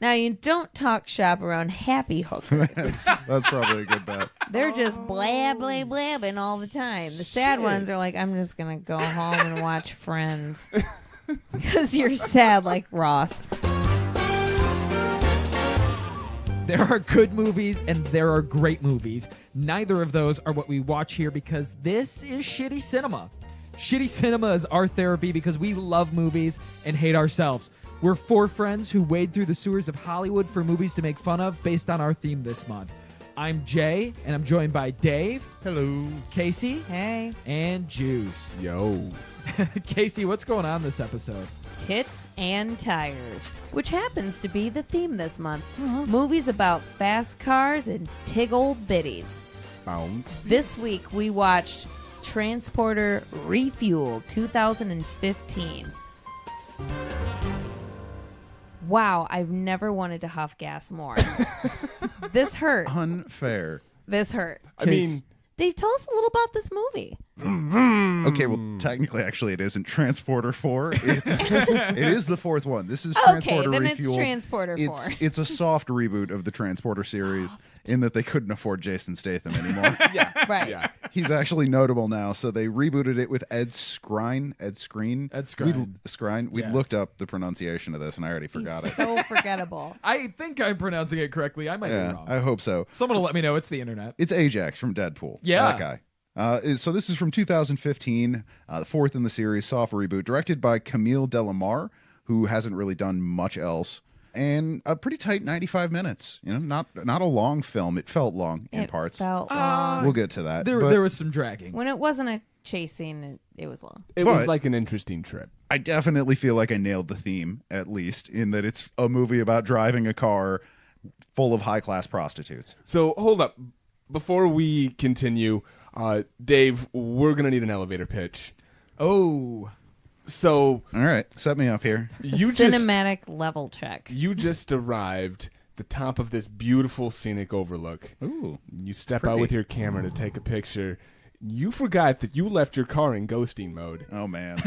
Now, you don't talk shop around happy hookers. That's probably a good bet. They're just blab, blab, blabbing all the time. The sad ones are like, I'm just going to go home and watch Friends. Because you're sad like Ross. There are good movies and there are great movies. Neither of those are what we watch here because this is shitty cinema. Shitty cinema is our therapy because we love movies and hate ourselves. We're four friends who wade through the sewers of Hollywood for movies to make fun of based on our theme this month. I'm Jay, and I'm joined by Dave. Hello. Casey. Hey. And Juice. Yo. Casey, what's going on this episode? Tits and Tires, which happens to be the theme this month. Movies about fast cars and tig old biddies. Bounce. This week we watched Transporter Refueled 2015. Wow, I've never wanted to huff gas more. This hurt. Unfair. This hurt. I mean, Dave, tell us a little about this movie. Okay, well, technically, actually, it isn't Transporter 4. It is the fourth one. This is Transporter then Refueled. it's Transporter 4. It's a soft reboot of the Transporter series in that they couldn't afford Jason Statham anymore. Right. yeah. He's actually notable now, so they rebooted it with Ed Skrein. We Yeah. looked up the pronunciation of this, and I already forgot He's it. so forgettable. I think I'm pronouncing it correctly. I might be Yeah, wrong. I hope so. Someone will let me know. It's the internet. It's Ajax from Deadpool. Yeah. That guy. So this is from 2015, the fourth in the series, soft reboot, directed by Camille Delamare, who hasn't really done much else, and a pretty tight 95 minutes. You know, not a long film. It felt long in It parts. felt long. We'll get to that. There but was some dragging. When it wasn't a chase scene, it was long. It was But- like an interesting trip. I definitely feel like I nailed the theme, at least, in that it's a movie about driving a car full of high-class prostitutes. So hold up. Before we continue, Dave, we're going to need an elevator pitch. Oh. So All right, set me up here. It's a you cinematic level check. you just arrived at the top of this beautiful scenic overlook. Ooh. You step Pretty. out with your camera to take a picture. You forgot that you left your car in ghosting mode. Oh, man.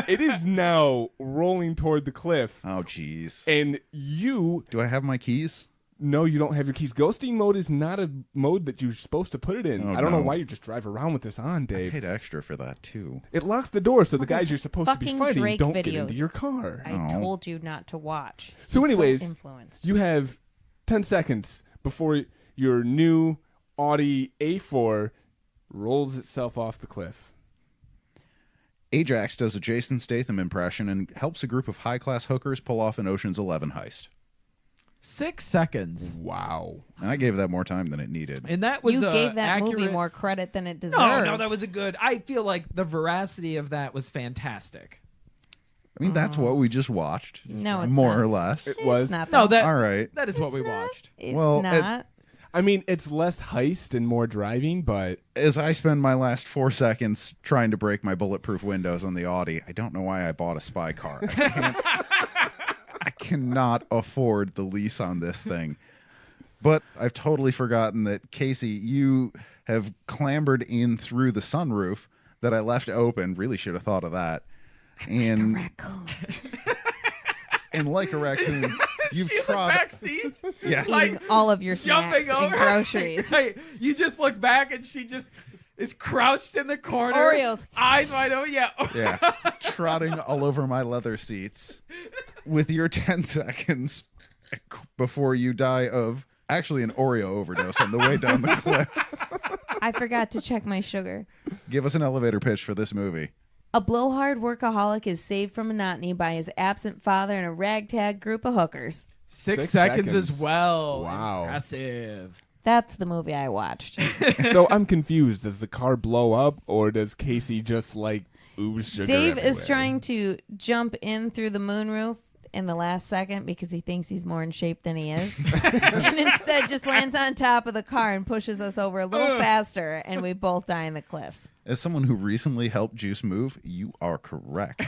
It is now rolling toward the cliff, Oh, jeez. and you Do I have my keys? No, you don't have your keys. Ghosting mode is not a mode that you're supposed to put it in. Oh, I don't know no. why you just drive around with this on, I Dave. paid extra for that, too. It locks the door so the guys you're supposed to be fucking fighting Drake don't get into videos. your car. I Oh. told you not to watch. So He's anyways, influenced. You have 10 seconds before your new Audi A4 rolls itself off the cliff. Ajax does a Jason Statham impression and helps a group of high-class hookers pull off an Ocean's 11 heist. 6 seconds. Wow. And I gave that more time than it needed. And that was You gave that accurate... movie more credit than it deserved. No, that was a good... I feel like the veracity of that was fantastic. I mean, that's what we just watched. No, it's more not. or less. It was. It's not No, that. that All right. that is what we It's not. watched. It's Well, not. I mean, it's less heist and more driving, but As I spend my last 4 seconds trying to break my bulletproof windows on the Audi, I don't know why I bought a spy car. I cannot afford the lease on this thing. But I've totally forgotten that, Casey, you have clambered in through the sunroof that I left open. Really should have thought of that. And Raccoon. and like a raccoon, you've She in the trod. back seat, Yes. Eating all of your snacks jumping and over groceries. Hey, you just look back and she just is crouched in the corner. Oreos. Eyes wide open. Yeah. Yeah. Trotting all over my leather seats with your 10 seconds before you die of actually an Oreo overdose on the way down the cliff. I forgot to check my sugar. Give us an elevator pitch for this movie. A blowhard workaholic is saved from monotony by his absent father and a ragtag group of hookers. 6 6 seconds as seconds. well. Wow. Impressive. That's the movie I watched. so I'm confused. Does the car blow up or does Casey just like ooze sugar Dave everywhere? is trying to jump in through the moonroof in the last second because he thinks he's more in shape than he is. And instead just lands on top of the car and pushes us over a little faster, and we both die in the cliffs. As someone who recently helped Juice move, you are correct.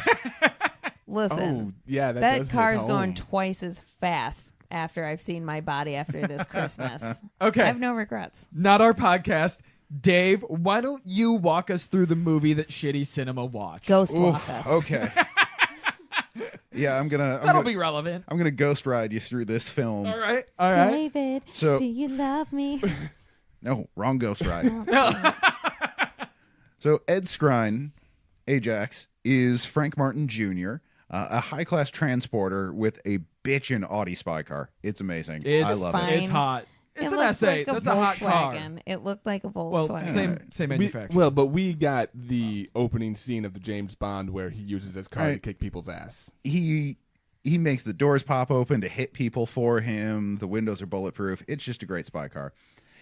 Listen, Oh, yeah, that that does hit car's home. going twice as fast after I've seen my body after this Christmas. Okay. I have no regrets. Not our podcast. Dave, why don't you walk us through the movie that Shitty Cinema watched? Ghost walk us. Okay. Yeah, I'm That'll gonna be relevant. I'm gonna ghost ride you through this film. All right. All right. David, So- do you love me? No, wrong ghost ride. So Ed Skrein, Ajax, is Frank Martin Jr., a high-class transporter with a bitchin' Audi spy car. It's amazing. It's I love fine. it. It's hot. It's It an looked S8. like a That's a hot car. Volkswagen. It looked like a Well, Volkswagen. same manufacturer. But we got the opening scene of the James Bond where he uses his car to Right. kick people's ass. He makes the doors pop open to hit people for him. The windows are bulletproof. It's just a great spy car.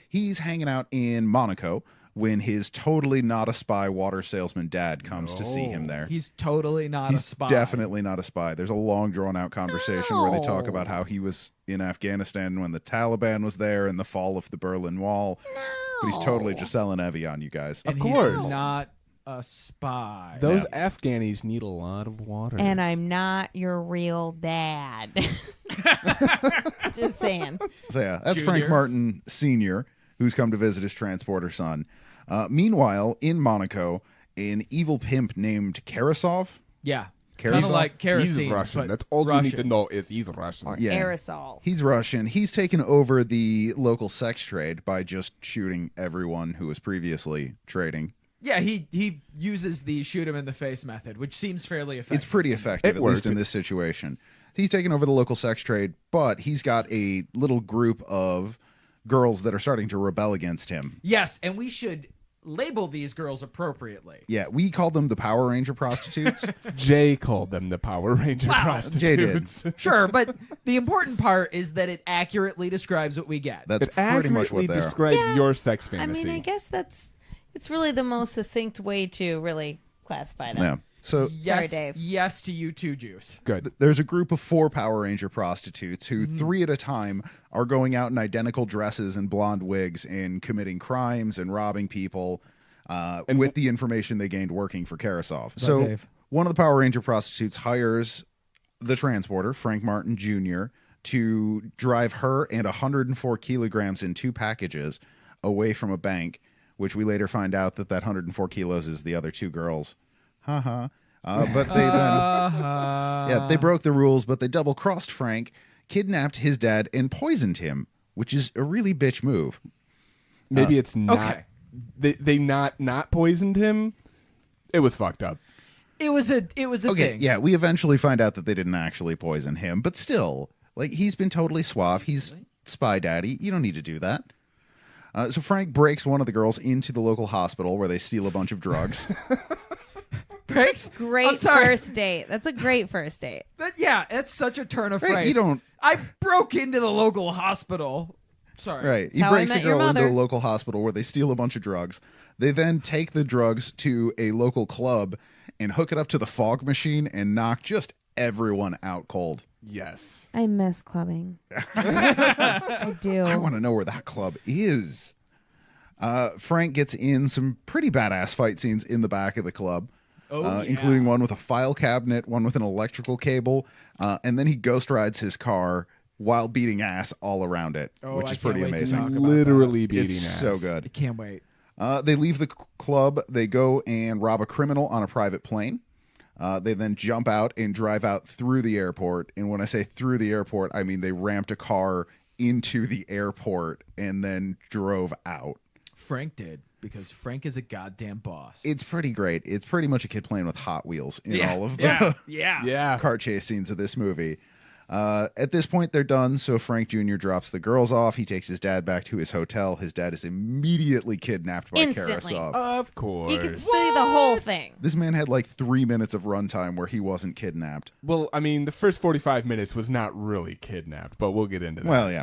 He's hanging out in Monaco when his totally not a spy water salesman dad comes to see him there. He's totally not a He's spy. definitely not a spy. There's a long drawn out conversation where they talk No. about how he was in Afghanistan when the Taliban was there and the fall of the Berlin Wall. But he's totally No. just selling Evie on you guys. And Of he's course. not a spy. Those Yeah. Afghanis need a lot of water. And I'm not your real dad. Just saying. So yeah, that's Junior. Frank Martin Sr., who's come to visit his transporter son. Meanwhile, in Monaco, an evil pimp named Karasov. Yeah. Karasov? Kind of like kerosene. he's Russian. but That's all you need to Russian. know is he's Russian. Yeah. Aerosol. He's Russian. He's taken over the local sex trade by just shooting everyone who was previously trading. Yeah, he uses the shoot him in the face method, which seems fairly effective. It's pretty effective, It at least worked. in this situation. He's taken over the local sex trade, but he's got a little group of girls that are starting to rebel against him. Yes, and we should label these girls appropriately. Yeah, we call them the Power Ranger prostitutes. Jay called them the Power Ranger Wow. prostitutes. Sure, but the important part is that it accurately describes what we get. That's It pretty much accurately what they are. describes Yeah. your sex I fantasy. mean, I guess it's really the most succinct way to really classify them. Yeah. So Yes, Sorry, Dave. Yes to you too, Juice. Good. there's a group of 4 Power Ranger prostitutes who, Mm-hmm. 3 at a time, are going out in identical dresses and blonde wigs and committing crimes and robbing people with the information they gained working for Karasov. So Dave? one of the Power Ranger prostitutes hires the transporter, Frank Martin Jr., to drive her and 104 kilograms in 2 packages away from a bank, which we later find out that 104 kilos is the other 2 girls. Haha. But they then they broke the rules, but they double crossed Frank, kidnapped his dad, and poisoned him, which is a really bitch move. Maybe it's not. okay. They not poisoned him. It was fucked up. It was a Okay, thing. yeah, we eventually find out that they didn't actually poison him, but still, like, he's been totally suave. He's spy daddy. You don't need to do that. So Frank breaks one of the girls into the local hospital where they steal a bunch of drugs. Pranks? I'm Great sorry. first date. That's a great first date. That's such a turn of Right, phrase. you don't- I broke into the local hospital. Sorry. Right. He how I breaks a met your girl into a mother. local hospital where they steal a bunch of drugs. They then take the drugs to a local club and hook it up to the fog machine and knock just everyone out cold. Yes. I miss clubbing. I do. I want to know where that club is. Frank gets in some pretty badass fight scenes in the back of the club. Oh, yeah. Including one with a file cabinet, one with an electrical cable, and then he ghost rides his car while beating ass all around it, Oh, which I is can't pretty wait to amazing. talk about Literally beating It's ass. so I good. can't wait. They leave the club. They go and rob a criminal on a private plane. They then jump out and drive out through the airport. And when I say through the airport, I mean they ramped a car into the airport and then drove out. Frank did, because Frank is a goddamn boss. It's pretty great. It's pretty much a kid playing with Hot Wheels in all of the yeah. Yeah. car chase scenes of this movie. At this point, they're done, so Frank Jr. drops the girls off. He takes his dad back to his hotel. His dad is immediately kidnapped by Instantly. Karasov. Of course. You can see the whole thing. This man had like 3 minutes of runtime where he wasn't kidnapped. Well, I mean, the first 45 minutes was not really kidnapped, but we'll get into that. Well, yeah.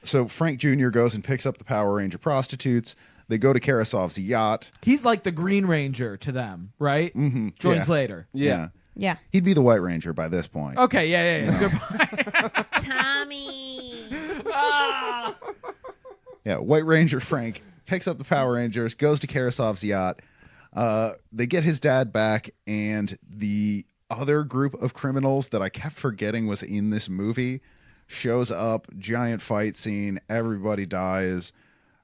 So Frank Jr. goes and picks up the Power Ranger prostitutes. They go to Karasov's yacht. He's like the Green Ranger to them, right? Mm-hmm. Joins Yeah. later. yeah. Yeah. He'd be the White Ranger by this point. Okay, yeah. Good point. Tommy. Yeah, White Ranger Frank picks up the Power Rangers, goes to Karasov's yacht. They get his dad back, and the other group of criminals that I kept forgetting was in this movie shows up. Giant fight scene. Everybody dies.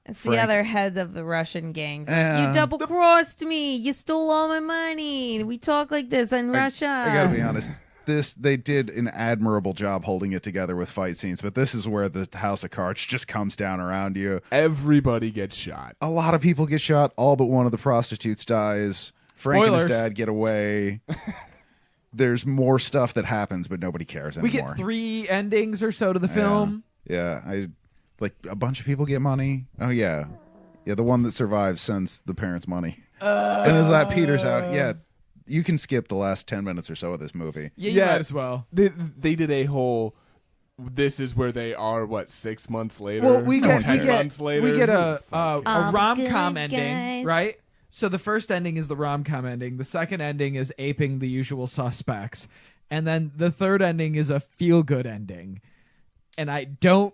It's Frank- the other heads of the Russian gangs. Like, Yeah. you double-crossed me. You stole all my money. We talk like this in Russia. I gotta be honest. They did an admirable job holding it together with fight scenes, but this is where the house of cards just comes down around you. Everybody gets shot. A lot of people get shot. All but one of the prostitutes dies. Frank and his Spoilers. dad get away. There's more stuff that happens, but nobody cares We anymore. get 3 endings or so to the film. Yeah, like a bunch of people get money. Oh yeah, yeah. The one that survives sends the parents money, and as that peters out, yeah, you can skip the last 10 minutes or so of this movie. Yeah, you might as well. They did a whole. This is where they are. What 6 months later? Well, we get 10 months later. we get a Fuck. rom-com good ending, guys. right? So the first ending is the rom-com ending. The second ending is aping The Usual Suspects, and then the third ending is a feel-good ending. And I don't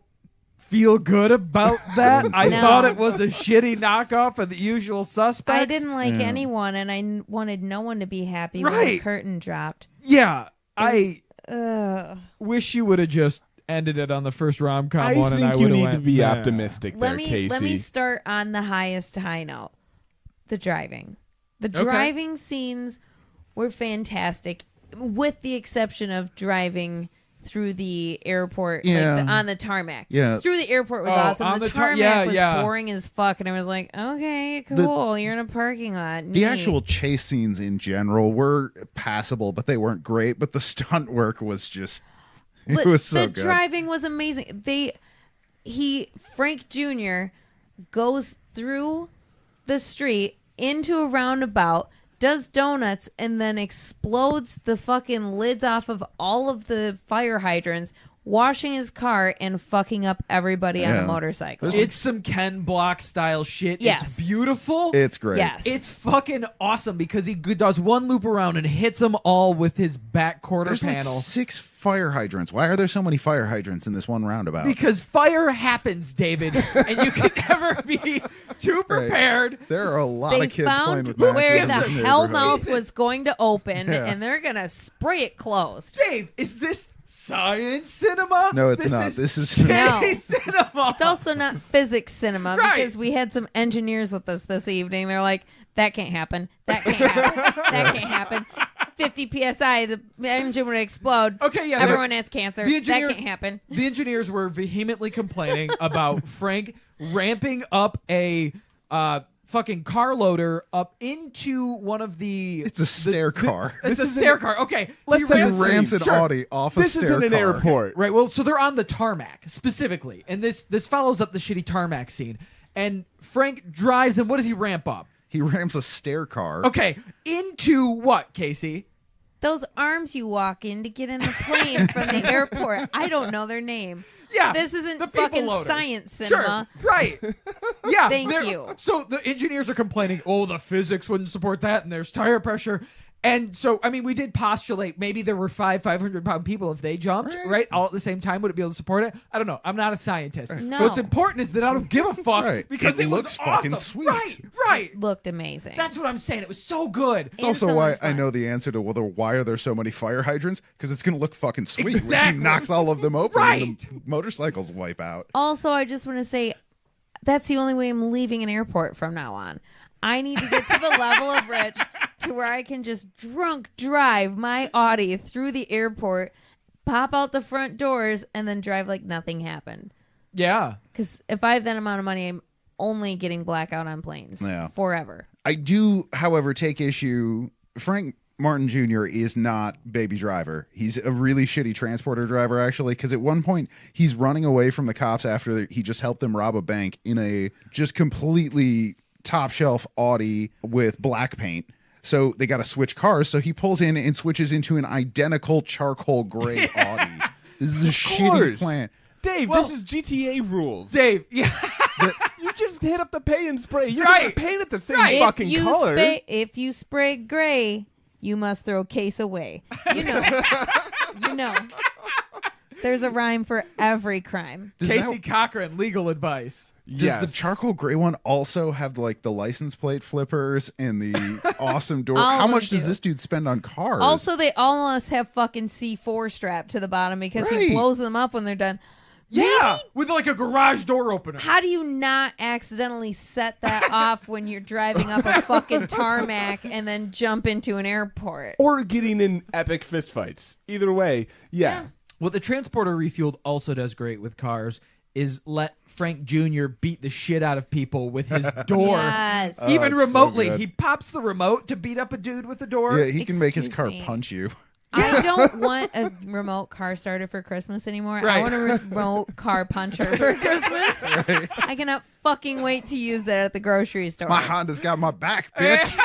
feel good about that. I No. thought it was a shitty knockoff of The Usual Suspects. I didn't like Yeah. anyone, and I wanted no one to be happy when the Right. curtain dropped. Yeah, I Ugh. wish you would have just ended it on the first rom-com I one, and I think you would have need went, to be "Nah." optimistic there, Casey. Let me start on the highest high note. The driving. The Okay. driving scenes were fantastic, with the exception of driving through the airport, Yeah. like on the tarmac. Yeah. Through the airport was Oh, awesome. on The the tarmac was yeah. boring as fuck, and I was like, okay, cool. You're in a parking lot. The Neat. actual chase scenes in general were passable, but they weren't great. But the stunt work was just, it was so the good. driving was amazing. Frank Jr. goes through the street into a roundabout, does donuts, and then explodes the fucking lids off of all of the fire hydrants, washing his car and fucking up everybody on Yeah. a motorcycle. There's It's some Ken Block style shit. Yes. It's beautiful. It's great. Yes. It's fucking awesome because he does one loop around and hits them all with his back quarter There's panel. like 6 fire hydrants. Why are there so many fire hydrants in this one roundabout? Because fire happens, David, and you can never be too prepared. There are a lot They of kids playing found with where matches the in this hell neighborhood. mouth was going to open, Yeah. and they're gonna spray it closed. Dave, is this science cinema? No, it's not. This is No. shitty cinema. It's also not physics cinema Right. because we had some engineers with us this evening. They're like, that can't happen. That can't happen. That can't happen. 50 psi, the engine would explode. Okay, yeah, Everyone has cancer. the That engineers- can't happen. The engineers were vehemently complaining about Frank ramping up a fucking car loader up into one of the. It's a stair car. It's a stair car. Okay, Let's he set He ramps- the scene. ramps an Sure. Audi off a This stair isn't an car. airport. Right. Well, so they're on the tarmac specifically, and this follows up the shitty tarmac scene. And Frank drives, and what does he ramp up? He ramps a stair car. Okay, into what, Casey? Those arms you walk in to get in the plane from the airport. I don't know their name. Yeah, This isn't the people fucking loaders. science cinema. Sure, right. Yeah. Thank they're- you. So the engineers are complaining, oh, the physics wouldn't support that, and there's tire pressure. And so, I mean, we did postulate maybe there were 500-pound people. If they jumped, right, all at the same time, would it be able to support it? I don't know. I'm not a scientist. No. What's important is that I don't give a fuck Right. because It it, looks was fucking awesome. sweet. Right. Looked amazing. That's what I'm saying. It was so good. It's also so why much I fun. know the answer to why are there so many fire hydrants? Because it's going to look fucking sweet when Exactly. he knocks all of them open and Right. the motorcycles wipe out. Also, I just want to say that's the only way I'm leaving an airport from now on. I need to get to the level of rich to where I can just drunk drive my Audi through the airport, pop out the front doors, and then drive like nothing happened. Yeah. Because if I have that amount of money, I'm only getting blackout on planes Yeah. forever. I do, however, take issue. Frank Martin Jr. is not Baby Driver. He's a really shitty transporter driver, actually, because at one point he's running away from the cops after he just helped them rob a bank in a just completely top shelf Audi with black paint. So they got to switch cars. So he pulls in and switches into an identical charcoal gray Audi. This is a shitty course. plan. Dave, Well- this is GTA rules. Dave, yeah. You just hit up the paint and spray. You're Right. gonna paint it the same Right. fucking color. If you spray gray, you must throw case away. You know. You know. There's a rhyme for every crime. Does Casey that- Cochran, legal advice. Does Yes. the charcoal gray one also have like the license plate flippers and the awesome door? All How of much them does do. this dude spend on cars? Also, they all must have fucking C4 strapped to the bottom because Right. he blows them up when they're done. Yeah, with like a garage door opener. How do you not accidentally set that off when you're driving up a fucking tarmac and then jump into an airport? Or getting in epic fistfights. Either way, yeah. What the Transporter Refueled also does great with cars is let Frank Jr. beat the shit out of people with his door. Yes. Even it's so remotely. good. He pops the remote to beat up a dude with the door. Yeah, he can make his Excuse car me. punch you. I don't want a remote car starter for Christmas anymore. I Right. want a remote car puncher for Christmas. I cannot fucking wait to use that at the grocery store. My Honda's got my back, bitch.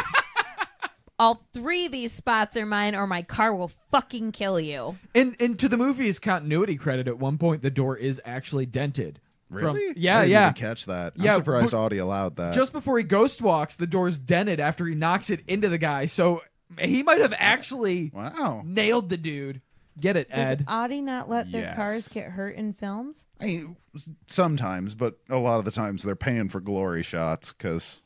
All 3 of these spots are mine, or my car will fucking kill you. And to the movie's continuity credit, at one point the door is actually dented. Really? Yeah, I didn't yeah. even catch that. Yeah, I'm surprised but- Audi allowed that. Just before he ghost walks, the door's dented after he knocks it into the guy. So he might have actually Wow. nailed the dude. Get it, Does Ed? Audi not let their Yes. cars get hurt in films? I mean, sometimes, but a lot of the times they're paying for glory shots because,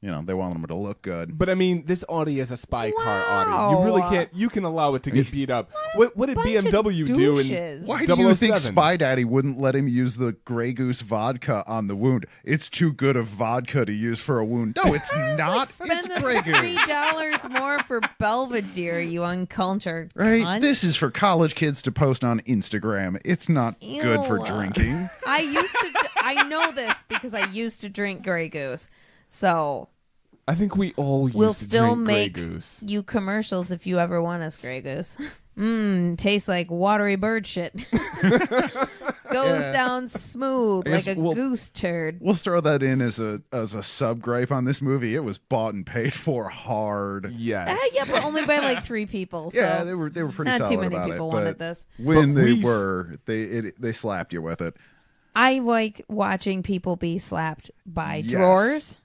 they want them to look good. But I mean, this Audi is a spy car Audi. You really can't. You can allow it to get beat up. What did bunch of BMW do? douches. Why do you think 007? Spy Daddy wouldn't let him use the Grey Goose vodka on the wound? It's too good of vodka to use for a wound. No, it's not. Spend It's the Grey Goose. $3 more for Belvedere, you uncultured Right? cunt. This is for college kids to post on Instagram. It's not good for Ew. drinking. I know this because I used to drink Grey Goose. So I think we all used we'll to still drink make Grey Goose. you commercials if you ever want us Grey Goose. Tastes like watery bird shit. Goes down smooth I like guess a we'll- goose turd. We'll throw that in as a sub gripe on this movie. It was bought and paid for hard. Yes. Yeah, but only by like 3 people. So Yeah, they were pretty not solid too many about people it. wanted But this. when But they we- were, they slapped you with it. I like watching people be slapped by Yes. drawers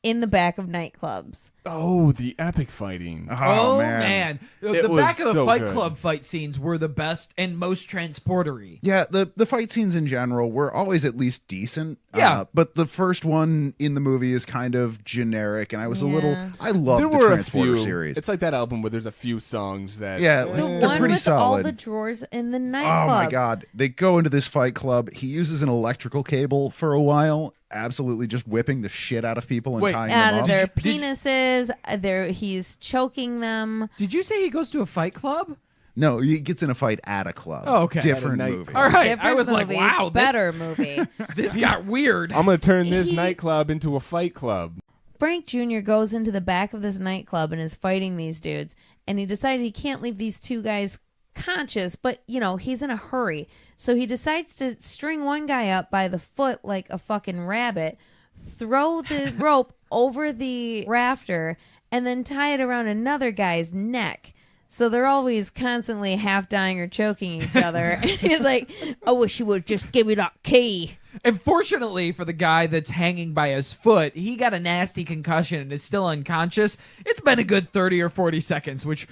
in the back of nightclubs. Oh, the epic fighting. Oh, man. The It was back of the so Fight good. Club fight scenes were the best and most transportery. Yeah, the fight scenes in general were always at least decent. Yeah. But the first one in the movie is kind of generic, and I was a little. Yeah. I love There the were a Transporter few. series. It's like that album where there's a few songs that. Yeah, The They're one pretty with all solid. the drawers in the Oh nightclub. my god! They go into this fight club. He uses an electrical cable for a while, absolutely just whipping the shit out of people and Wait, tying Out them of up. their Did you- penises, he's choking them. Did you say he goes to a fight club? No, he gets in a fight at a club. Oh, okay. Different At a movie. nightclub. All right. Different I was like, movie, wow, better movie. This got weird. I'm going to turn this He- nightclub into a fight club. Frank Jr. goes into the back of this nightclub and is fighting these dudes, and he decided he can't leave these 2 guys conscious, but he's in a hurry. So he decides to string one guy up by the foot like a fucking rabbit, throw the rope over the rafter, and then tie it around another guy's neck. So they're always constantly half dying or choking each other. And he's like, I wish you would just give me that key. And fortunately for the guy that's hanging by his foot, he got a nasty concussion and is still unconscious. It's been a good 30 or 40 seconds, which,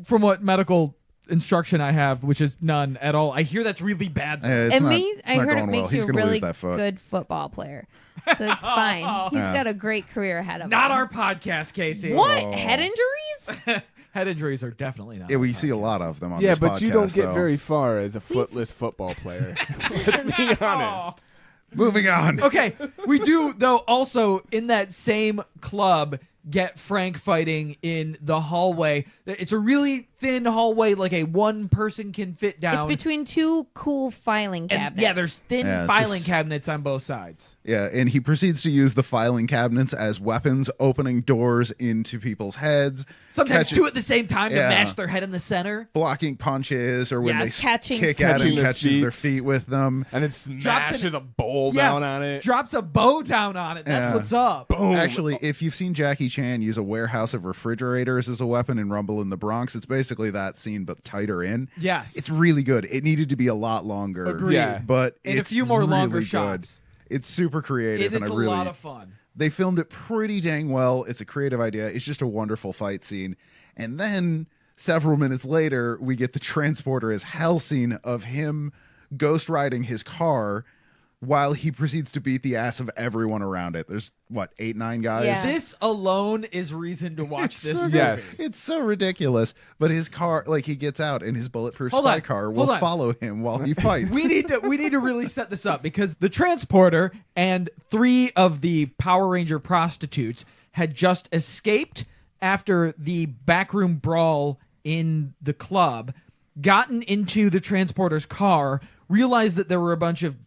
from what medical instruction I have, which is none at all, I hear that's really bad. It's And not- me, it's I not heard it going makes well. He's you a gonna really lose that foot. good football player. So it's fine. He's got a great career ahead of him. Not our podcast, Casey. What? Oh. Head injuries? Head injuries are definitely not. Yeah, our we see a podcast. lot of them on Yeah, this but you podcast, don't get though. very far as a footless football player. Let's be honest. Moving on. Okay, we do though also in that same club get Frank fighting in the hallway. It's a really thin hallway, like a one person can fit down. It's between 2 cool filing and cabinets. yeah, there's thin Yeah, it's filing just- cabinets on both sides. Yeah, and he proceeds to use the filing cabinets as weapons, opening doors into people's heads. Sometimes catches- 2 at the same time Yeah. to mash their head in the center. blocking punches, or when Yes, they s- catching kick feet. at him, Catching their catches their feet. feet with them. And then smashes a bowl down on it. Drops a bow down on it. That's Yeah. what's up. Boom. Actually, if you've seen Jackie Chan use a warehouse of refrigerators as a weapon in Rumble in the Bronx, it's basically that scene but tighter in. Yes. It's really good. It needed to be a lot longer. Agreed. Yeah. But And a it's few more really longer good. shots. It's super creative, It's and I a really lot of fun. they filmed it pretty dang well. It's a creative idea. It's just a wonderful fight scene. And then several minutes later, we get the transporter as hell scene of him ghost riding his car, while he proceeds to beat the ass of everyone around it. There's, what, 8, 9 guys? Yeah. This alone is reason to watch It's this so movie. Yes. It's so ridiculous. But his car, like, he gets out and his bulletproof Hold spy on, car hold will on. follow him while he fights. We need to really set this up because the transporter and 3 of the Power Ranger prostitutes had just escaped after the backroom brawl in the club, gotten into the transporter's car, realized that there were a bunch of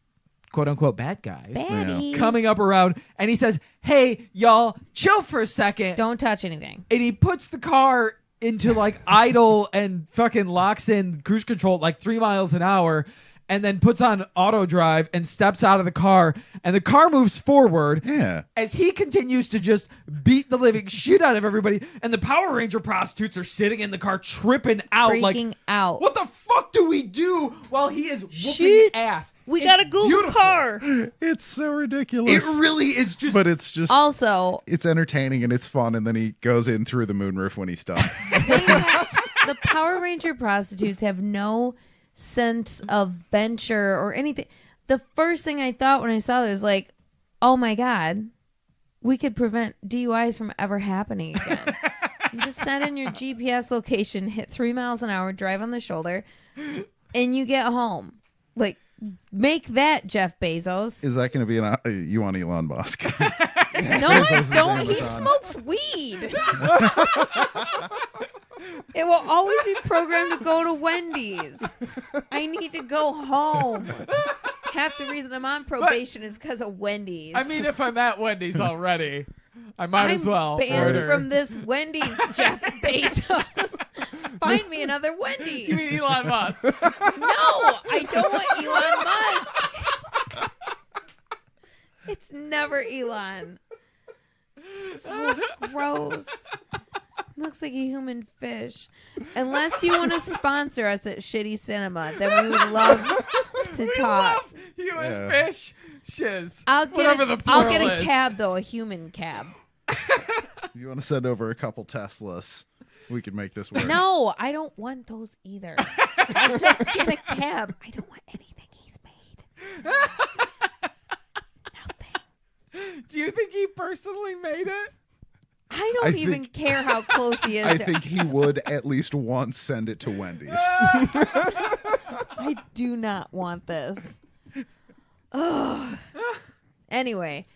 quote-unquote bad guys Baddies. coming up around, and he says, hey, y'all, chill for a second. Don't touch anything. And he puts the car into like idle and fucking locks in cruise control at like 3 miles an hour, and then puts on auto drive and steps out of the car, and the car moves forward Yeah. as he continues to just beat the living shit out of everybody, and the Power Ranger prostitutes are sitting in the car tripping out Freaking out. what the fuck do we do while he is whooping Shit. ass? We It's got a Google beautiful. car. It's so ridiculous. It really is just But it's just, Also, it's entertaining and it's fun. And then he goes in through the moonroof when he's done. the Power Ranger prostitutes have no sense of venture or anything. The first thing I thought when I saw this was like, oh my God, we could prevent DUIs from ever happening again. You just send in your GPS location, hit 3 miles an hour, drive on the shoulder, and you get home. Like, make that, Jeff Bezos. Is that going to be you want Elon Musk? No, Bezos I is don't. He Amazon. smokes weed. It will always be programmed to go to Wendy's. I need to go home. Half the reason I'm on probation is because of Wendy's. I mean, if I'm at Wendy's already, I might I'm as well banned order. from this Wendy's, Jeff Bezos. Find me another Wendy's. You mean Elon Musk? No, I don't want Elon Musk. It's never Elon. So gross. Looks like a human fish. Unless you want to sponsor us at Shitty Cinema, then we would love to talk. Love human Yeah. fish shiz. I'll get Whatever the I'll get plural a is. cab though, a human cab. If you want to send over a couple Teslas, we could make this work. No, I don't want those either. I'll just get a cab. I don't want anything he's made. Nothing. Do you think he personally made it? I don't I even think- care how close he is. I to- think he would at least once send it to Wendy's. I do not want this. Ugh. Anyway,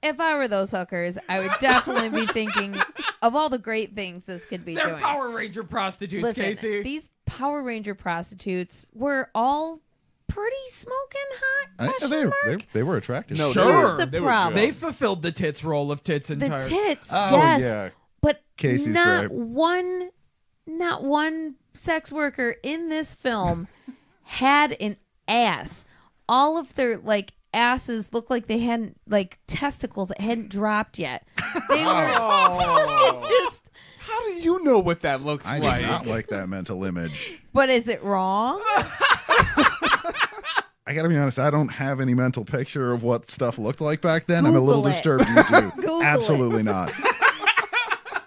if I were those hookers, I would definitely be thinking of all the great things this could be They're doing. Power Ranger prostitutes, Listen, Casey. these Power Ranger prostitutes were all pretty smoking hot. Question mark? they were attractive. No, Sure. they were- Here's the they were problem. They fulfilled the tits role of tits The entirely. tits, Oh, yes, yeah. but Casey's not great. not one sex worker in this film had an ass. All of their like asses looked like they hadn't like testicles that hadn't dropped yet. They were fucking just. How do you know what that looks I like? did not like that mental image. But is it wrong? I gotta be honest, I don't have any mental picture of what stuff looked like back then. I'm a little Google it. disturbed you do. Google Absolutely not. I don't know,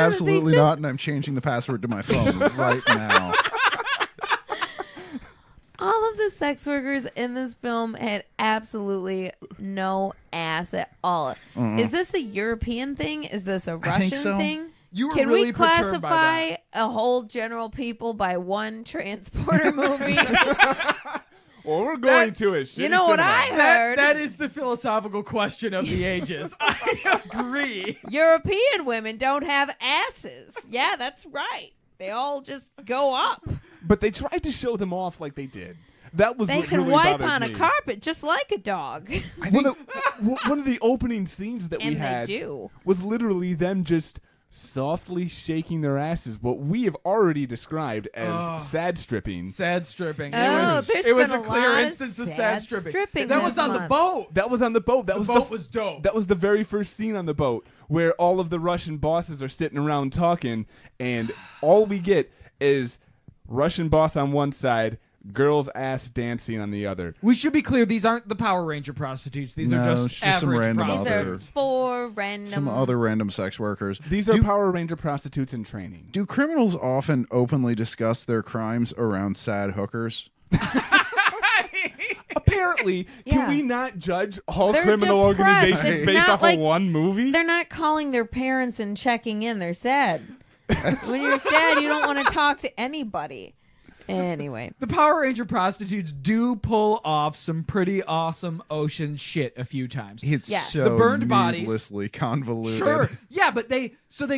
Absolutely they not, just- and I'm changing the password to my phone right now. All of the sex workers in this film had absolutely no ass at all. Is this a European thing? Is this a I think Russian so. thing? You were Can really we perturbed by classify that. a whole general people by one transporter movie? Well, we're going to it. You know what I heard? That is the philosophical question of the ages. I agree. European women don't have asses. Yeah, that's right. They all just go up. But they tried to show them off like they did. That was They what can really wipe bothered on a me. carpet just like a dog. One of the opening scenes that we And had they do. was literally them just softly shaking their asses, what we have already described as sad stripping. Sad stripping. Oh, there's it was been a a clear lot of instance of sad sad stripping. stripping That this was on the month. boat. That was on the boat. That was The boat was dope. That was the very first scene on the boat where all of the Russian bosses are sitting around talking, and all we get is Russian boss on one side, girl's ass dancing on the other. We should be clear, these aren't the Power Ranger prostitutes. These No, are it's just just some average random These prostitutes. are four random. Some other random sex workers. These are Power Ranger prostitutes in training. Do criminals often openly discuss their crimes around sad hookers? apparently, Yeah. can we not judge all They're criminal depressed. organizations It's based not off like- of one movie? They're not calling their parents and checking in. They're sad. When you're sad, you don't want to talk to anybody. Anyway. The Power Ranger prostitutes do pull off some pretty awesome ocean shit a few times. It's Yes. so The burned bodies. needlessly convoluted. Sure. Yeah, but they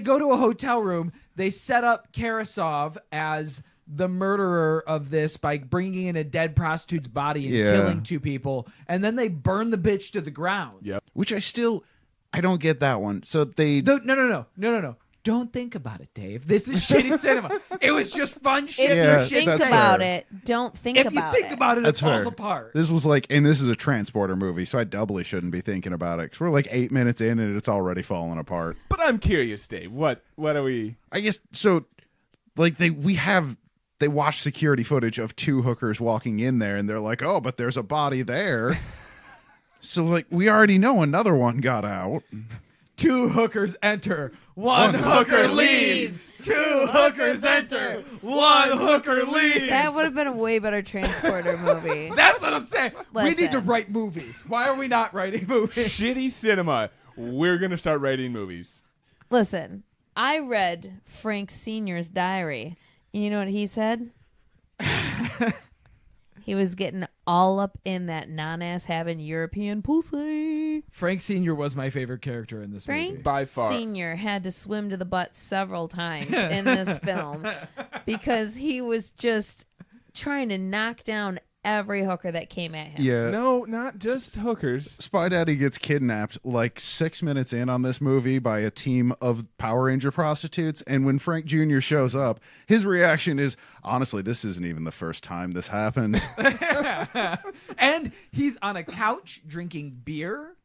go to a hotel room. They set up Karasov as the murderer of this by bringing in a dead prostitute's body and Yeah. killing 2 people, and then they burn the bitch to the ground. Yep. Which I don't get that one. So they No. Don't think about it, Dave. This is shitty cinema. It was just fun shit. If Yeah, you think that's about fair. it, don't think If about you think it. about it, That's it falls fair. apart. This was and this is a transporter movie, so I doubly shouldn't be thinking about it. 'Cause we're like 8 minutes in and it's already falling apart. But I'm curious, Dave. What are we? I guess so. Like they watch security footage of 2 hookers walking in there, and they're like, "Oh, but there's a body there." So like we already know another one got out. 2 hookers enter. 1 hooker leaves. 2 hookers enter. 1 hooker leaves. That would have been a way better transporter movie. That's what I'm saying. We need to Listen. write movies. Why are we not writing movies? Shitty cinema. We're gonna start writing movies. Listen, I read Frank Sr.'s diary. You know what he said? He was getting all up in that non-ass having European pussy. Frank Sr. was my favorite character in this movie. Frank By far. Sr. had to swim to the butt several times in this film because he was just trying to knock down every hooker that came at him. Yeah. No, not just hookers. Spy Daddy gets kidnapped like 6 minutes in on this movie by a team of Power Ranger prostitutes, and when Frank Jr. shows up, his reaction is, honestly, this isn't even the first time this happened. And he's on a couch drinking beer.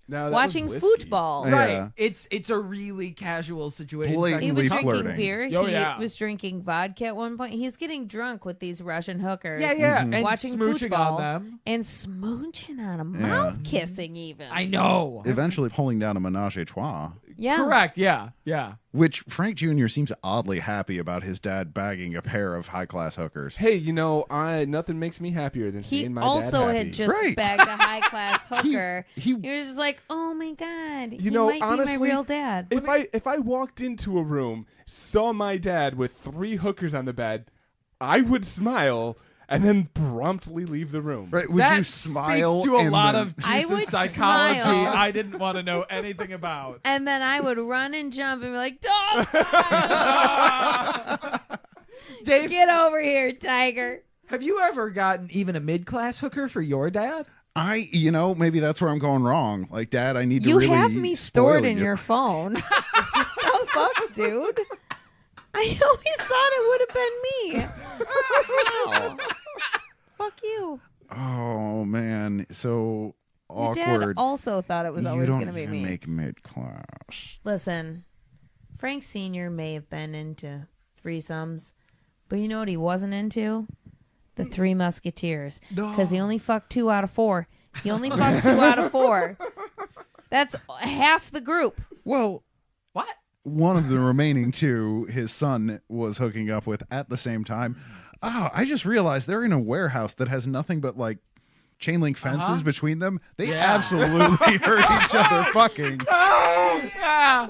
No, that Watching was whiskey. football. Yeah. Right. It's a really casual situation. Blatantly He was drinking flirting. beer. Oh, He yeah. was drinking vodka at one point. He's getting drunk with these Russian hookers. Yeah. And Watching smooching football on them. and smooching on them, Yeah. mouth kissing even. I know. Eventually pulling down a menage a trois, Yeah. Correct. Yeah. which Frank Jr. seems oddly happy about his dad bagging a pair of high-class hookers. Hey, nothing makes me happier than He seeing my also dad happy. had just Right. bagged a high class hooker. he- He was just like, "Oh my god, he know, might honestly, be my real dad." If I walked into a room, saw my dad with 3 hookers on the bed, I would smile and then promptly leave the room. Right? Would that you smile? speaks to a and lot then- of I Jesus would psychology smile. I didn't want to know anything about. And then I would run and jump and be like, "Dog, Dave, get over here, tiger!" have you ever gotten even a mid-class hooker for your dad? maybe that's where I'm going wrong. Like, Dad, I need to You really have me spoil stored in you. your phone. The fuck, dude? I always thought it would have been me. No. Fuck you. Oh man, so Your dad awkward. also thought it was always you going don't to be even me. make mid-class. Listen, Frank Sr. may have been into threesomes, but you know what he wasn't into? The Three Musketeers. Because he only fucked 2 out of 4. He only fucked 2 out of 4. That's half the group. Well, What? one of the remaining 2, his son was hooking up with at the same time. Oh, I just realized they're in a warehouse that has nothing but like chain link fences between them. They Yeah. absolutely hurt each other fucking. Yeah.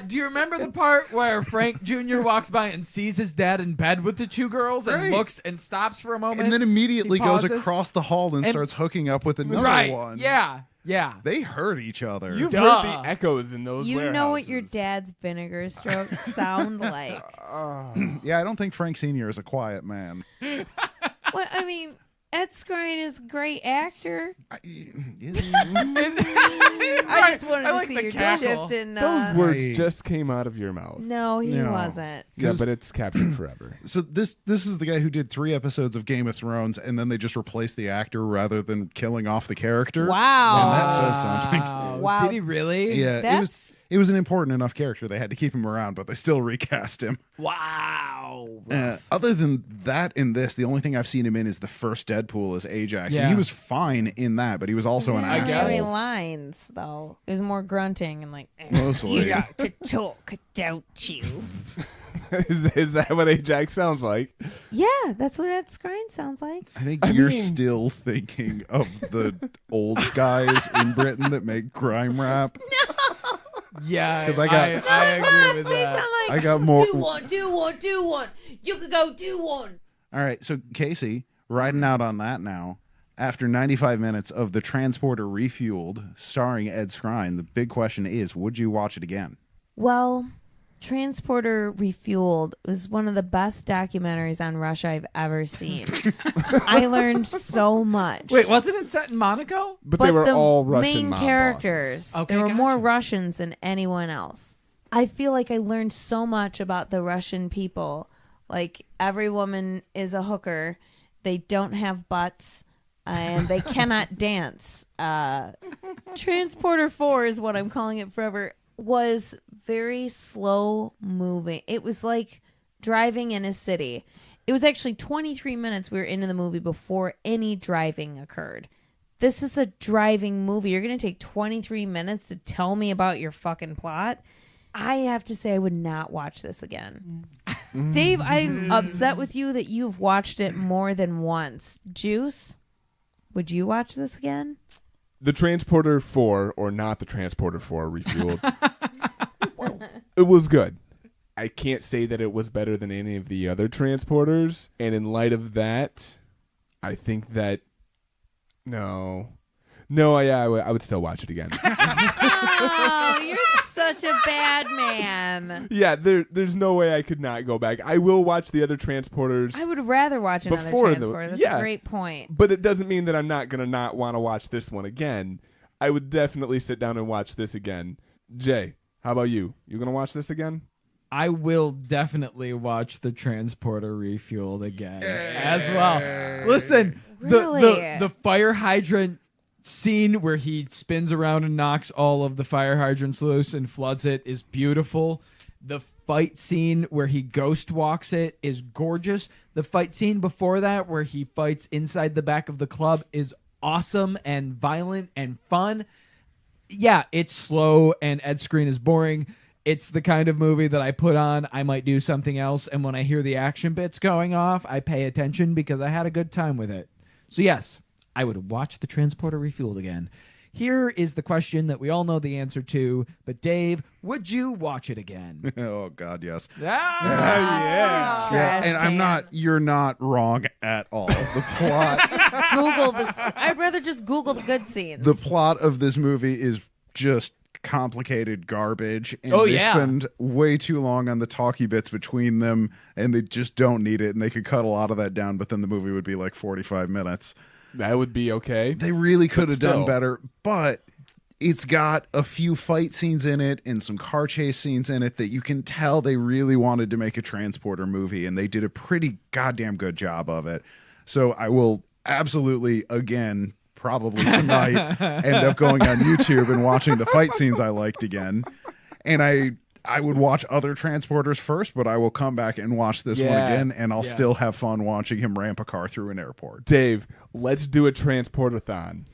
Do you remember the part where Frank Jr. walks by and sees his dad in bed with the 2 girls and Right. looks and stops for a moment? And then immediately He goes pauses. across the hall and starts hooking up with another right. one. Yeah. They hurt each other. You've Duh. heard the echoes in those You warehouses. know what your dad's vinegar strokes sound like. Yeah, I don't think Frank Sr. is a quiet man. What I mean, Ed Skrein is a great actor. I just wanted to like see the your cackle. shift in. Those words I- just came out of your mouth. No, he No. wasn't. Yeah, 'Cause- but it's captured forever. So this is the guy who did 3 episodes of Game of Thrones, and then they just replaced the actor rather than killing off the character. Wow. And that says something. Wow. Did he really? Yeah, That's- it was an important enough character. They had to keep him around, but they still recast him. Wow. Other than that, in this, the only thing I've seen him in is the first Deadpool as Ajax. Yeah. And he was fine in that, but he was also an He didn't have any asshole. lines though. It was more grunting and like. Mostly. You got to talk, don't you? Is that what Ajax sounds like? Yeah, that's what Ed Skrein sounds like. I think you're still thinking of the old guys in Britain that make grime rap. Yeah, 'Cause I agree with They that. sound like, I got more. do one. You could go do one. All right, so Casey, riding out on that now. After 95 minutes of The Transporter Refueled, starring Ed Skrein, the big question is, would you watch it again? Well, Transporter Refueled was one of the best documentaries on Russia I've ever seen. I learned so much. Wait, wasn't it set in Monaco? But they were the all Russian main mob characters, bosses. Okay, there were more gotcha. Russians than anyone else. I feel like I learned so much about the Russian people. Like, every woman is a hooker. They don't have butts. And they cannot dance. Transporter 4 is what I'm calling it forever. Was very slow moving. It was like driving in a city. It was actually 23 minutes we were into the movie before any driving occurred. This is a driving movie. You're going to take 23 minutes to tell me about your fucking plot? I have to say I would not watch this again. Dave, I'm upset with you that you've watched it more than once. Juice, would you watch this again? The Transporter 4, or not the Transporter 4 Refueled, it was good. I can't say that it was better than any of the other transporters. And in light of that, I think that I would still watch it again. Oh, you're such a bad man. Yeah, there's no way I could not go back. I will watch the other transporters, I would rather watch another Before the- Transporter. That's yeah. a great point. but it doesn't mean that I'm not going to not want to watch this one again. I would definitely sit down and watch this again. Jay, how about you? You going to watch this again? I will definitely watch the Transporter Refueled again as well. Listen, Really? the fire hydrant scene where he spins around and knocks all of the fire hydrants loose and floods it is beautiful. The fight scene where he ghost walks it is gorgeous. The fight scene before that where he fights inside the back of the club is awesome and violent and fun. Yeah, it's slow and Ed Skrein is boring. It's the kind of movie that I put on, I might do something else, and when I hear the action bits going off, I pay attention because I had a good time with it. So yes, I would watch The Transporter Refueled again. Here is the question that we all know the answer to, but Dave, would you watch it again? Oh, God, yes. Yeah. Trash And I'm can. not, you're not wrong at all. The plot, Google this. I'd rather just Google the good scenes. the plot of this movie is just complicated garbage, and Oh, they yeah. spend way too long on the talky bits between them, and they just don't need it, and they could cut a lot of that down, but then the movie would be like 45 minutes. That would be okay. They really could But have done still. better, but it's got a few fight scenes in it and some car chase scenes in it that you can tell they really wanted to make a transporter movie, and they did a pretty goddamn good job of it. So I will absolutely, again, probably tonight, end up going on YouTube and watching the fight scenes I liked again. And I would watch other transporters first, but I will come back and watch this one Yeah. again, and I'll still have fun watching him ramp a car through an airport. Dave, let's do a transportathon.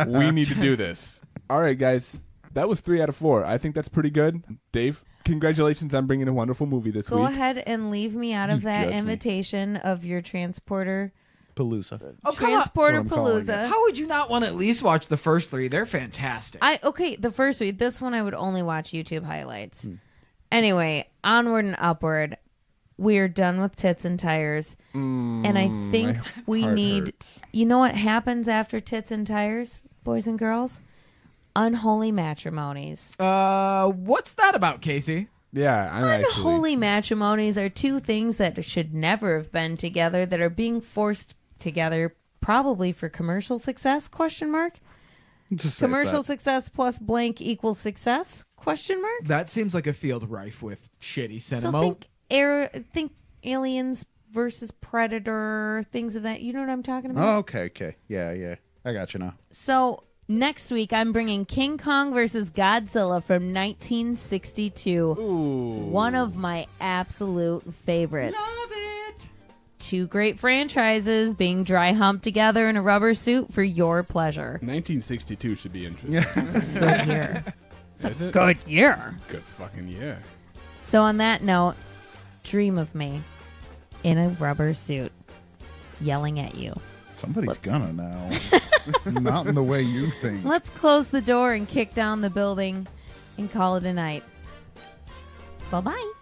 We need to do this. All right, guys. That was 3 out of 4. I think that's pretty good. Dave, congratulations on bringing a wonderful movie this Go week. ahead and leave me out of that judge me. invitation of your Transporter. Palooza. Oh, come on. Transporter That's what I'm calling Palooza. How would you not want to at least watch the first 3? They're fantastic. The first three. This one I would only watch YouTube highlights. Anyway, onward and upward. We're done with Tits and Tires. And I think we heart need... hurts. You know what happens after Tits and Tires, boys and girls? Unholy matrimonies. What's that about, Casey? Yeah, I'm actually. Unholy matrimonies are two things that should never have been together that are being forced together probably for commercial success, question mark? Just say Commercial that. success plus blank equals success, question mark? That seems like a field rife with shitty So cinema. think Aliens versus Predator, things of that. You know what I'm talking about? Oh, okay. Yeah. I got you now. So next week, I'm bringing King Kong versus Godzilla from 1962. One of my absolute favorites. Love it. Two great franchises being dry humped together in a rubber suit for your pleasure. 1962 should be interesting. Good year. Is it? Good year. Good fucking year. So on that note, dream of me in a rubber suit yelling at you. Somebody's Let's- gonna now. Not in the way you think. Let's close the door and kick down the building and call it a night. Bye-bye.